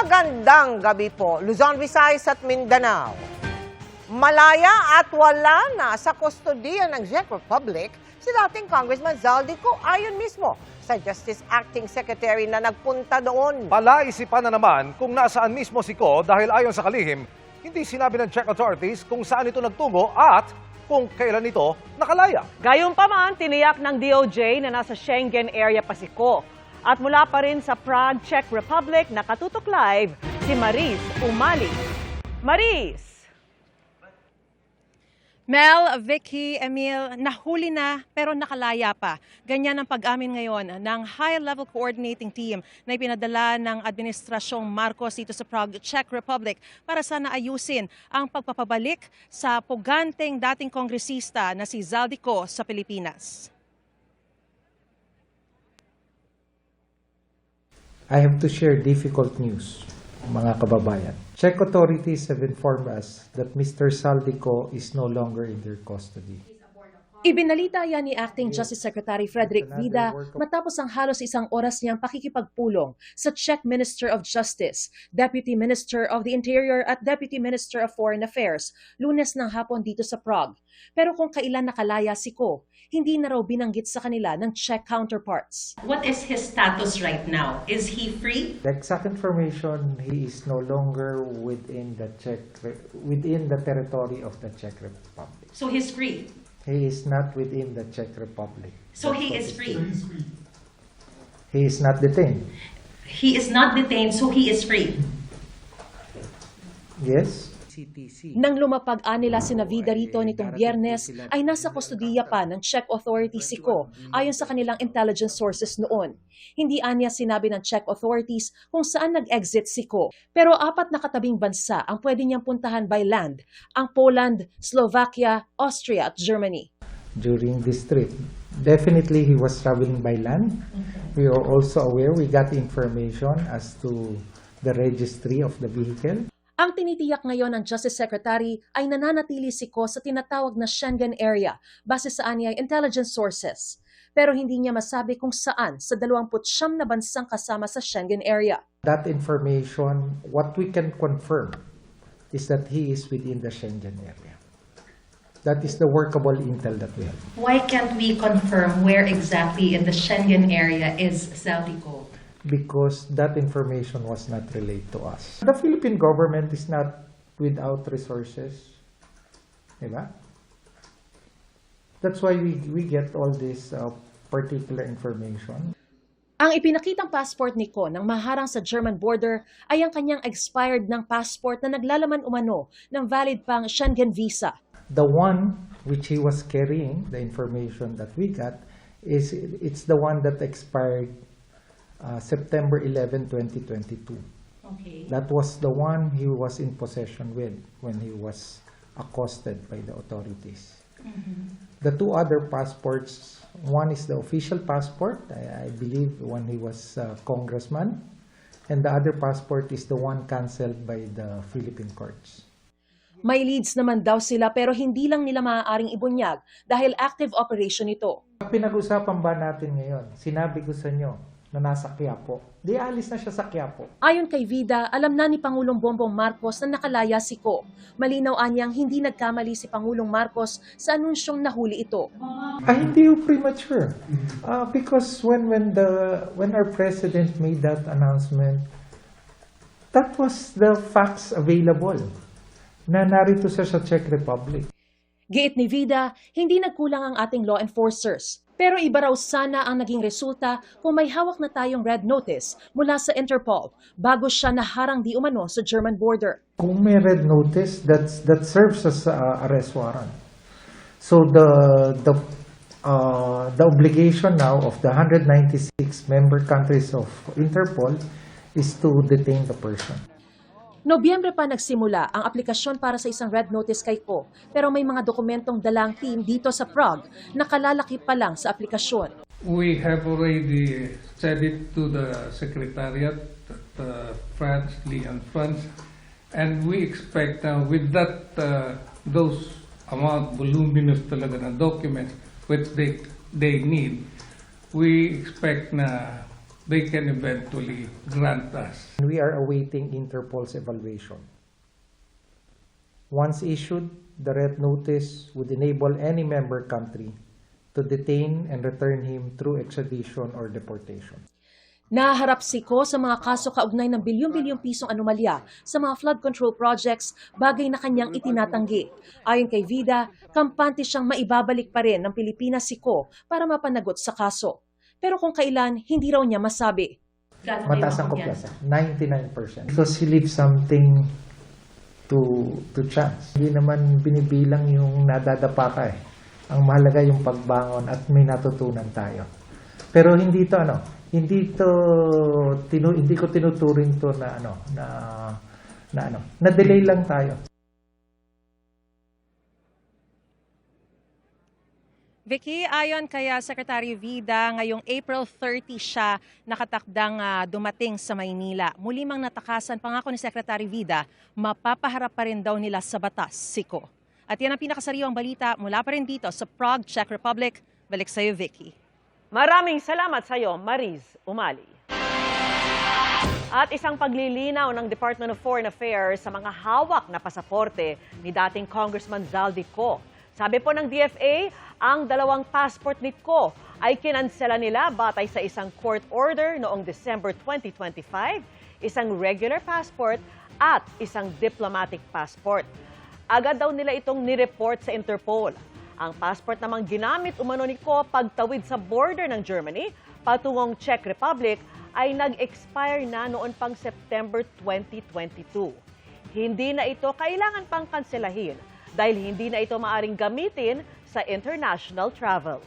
Magandang gabi po, Luzon, Visayas at Mindanao. Malaya at wala na sa kustodiya ng Czech Republic si dating Congressman Zaldico ayon mismo sa Justice Acting Secretary na nagpunta doon. Palaisipan na naman kung nasaan mismo si Ko dahil ayon sa kalihim, hindi sinabi ng Czech authorities kung saan ito nagtungo at kung kailan ito nakalaya. Gayunpaman, tiniyak ng DOJ na nasa Schengen area pa si Ko. At mula pa rin sa Prague, Czech Republic, nakatutok live si Maris Umali. Maris! Mel, Vicky, Emil, nahuli na pero nakalaya pa. Ganyan ang pag-amin ngayon ng high-level coordinating team na ipinadala ng Administrasyong Marcos dito sa Prague, Czech Republic para sana ayusin ang pagpapabalik sa puganteng dating kongresista na si Zaldico sa Pilipinas. I have to share difficult news, mga kababayan. Czech authorities have informed us that Mr. Zaldico is no longer in their custody. Ibinalita yan ni Acting Justice Secretary Frederick Vida matapos ang halos isang oras niyang pakikipagpulong sa Czech Minister of Justice, Deputy Minister of the Interior at Deputy Minister of Foreign Affairs, Lunes ng hapon dito sa Prague. Pero kung kailan nakalaya si Ko, hindi na raw binanggit sa kanila ng Czech counterparts. What is his status right now? Is he free? The exact information, he is no longer within the territory of the Czech Republic. So he's free. He is not within the Czech Republic. So he is free. He is not detained. He is not detained, so he is free. Yes. Nang lumapag-an nila sina Vida rito nitong Biyernes, ay nasa kustodiya pa ng Czech authorities si Ko ayon sa kanilang intelligence sources noon. Hindi anya sinabi ng Czech authorities kung saan nag-exit si Ko. Pero 4 na katabing bansa ang pwede niyang puntahan by land, ang Poland, Slovakia, Austria at Germany. During this trip, definitely he was traveling by land. We are also aware, we got information as to the registry of the vehicle. Ang tinitiyak ngayon ng Justice Secretary ay nananatili si Ko sa tinatawag na Schengen area base sa anyay intelligence sources. Pero hindi niya masabi kung saan sa 29 na bansang kasama sa Schengen area. That information, what we can confirm is that he is within the Schengen area. That is the workable intel that we have. Why can't we confirm where exactly in the Schengen area is Zaldico? Because that information was not relayed to us. The Philippine government is not without resources. Diba? That's why we get all this particular information. Ang ipinakitang passport ni Ko nang maharang sa German border ay ang kanyang expired ng passport na naglalaman umano ng valid pang Schengen visa. The one which he was carrying, the information that we got, it's the one that expired September 11, 2022. Okay. That was the one he was in possession with when he was accosted by the authorities. Mm-hmm. The 2 other passports, one is the official passport, I believe when he was congressman, and the other passport is the one cancelled by the Philippine courts. May leads naman daw sila pero hindi lang nila maaaring ibunyag dahil active operation ito. Pinag-usapan ba natin ngayon? Sinabi ko sa inyo na nasa Quiapo. Di alis na siya sa Quiapo. Ayon kay Vida, alam na ni Pangulong Bongbong Marcos na nakalaya si Ko. Malinaw anyang hindi nagkamali si Pangulong Marcos sa anunsyong nahuli ito. Hindi yung premature. Because when our president made that announcement, that was the facts available na narito siya sa Czech Republic. Giit ni Vida, hindi nagkulang ang ating law enforcers. Pero iba raw sana ang naging resulta kung may hawak na tayong red notice mula sa Interpol bago siya naharang di umano sa German border. Kung may red notice, that serves as arrest warrant. So the obligation now of the 196 member countries of Interpol is to detain the person. Nobyembre pa nagsimula ang aplikasyon para sa isang red notice kay Ko, pero may mga dokumentong dalang team dito sa Prague na kalalaki pa lang sa aplikasyon. We have already said it to the Secretariat at France, Lian France, and we expect with that those voluminous talaga na documents which they need, we expect na they can eventually grant us. We are awaiting Interpol's evaluation. Once issued, the red notice would enable any member country to detain and return him through extradition or deportation. Naharap si Ko sa mga kaso kaugnay ng bilyong-bilyong pisong anomalya sa mga flood control projects, bagay na kanyang itinatanggi. Ayon kay Vida, kampante siyang maibabalik pa rin ng Pilipinas si Ko para mapanagot sa kaso. Pero kung kailan, hindi raw niya masabi. Mataas ang kumpiyansa, 99%. Because he leaves something to chance. Hindi naman binibilang yung nadadapa ka eh. Ang mahalaga yung pagbangon at may natutunan tayo. Pero hindi ko tinuturing to na delay lang tayo. Vicky, ayon kay Secretary Vida, ngayong April 30 siya nakatakdang dumating sa Maynila. Muli mang natakasan, pangako ni Secretary Vida, mapapaharap pa rin daw nila sa batas si Ko. At yan ang pinakasariwang balita mula pa rin dito sa Prague, Czech Republic. Balik sa iyo, Vicky. Maraming salamat sa iyo, Mariz Umali. At isang paglilinaw ng Department of Foreign Affairs sa mga hawak na pasaporte ni dating Congressman Zaldi Co. Sabi po ng DFA, ang 2 passport ni Co ay kinansela nila batay sa isang court order noong December 2025, isang regular passport at isang diplomatic passport. Agad daw nila itong nireport sa Interpol. Ang passport namang ginamit umano ni Ko pagtawid sa border ng Germany patungong Czech Republic ay nag-expire na noon pang September 2022. Hindi na ito kailangan pang kanselahin dahil hindi na ito maaring gamitin sa international travel.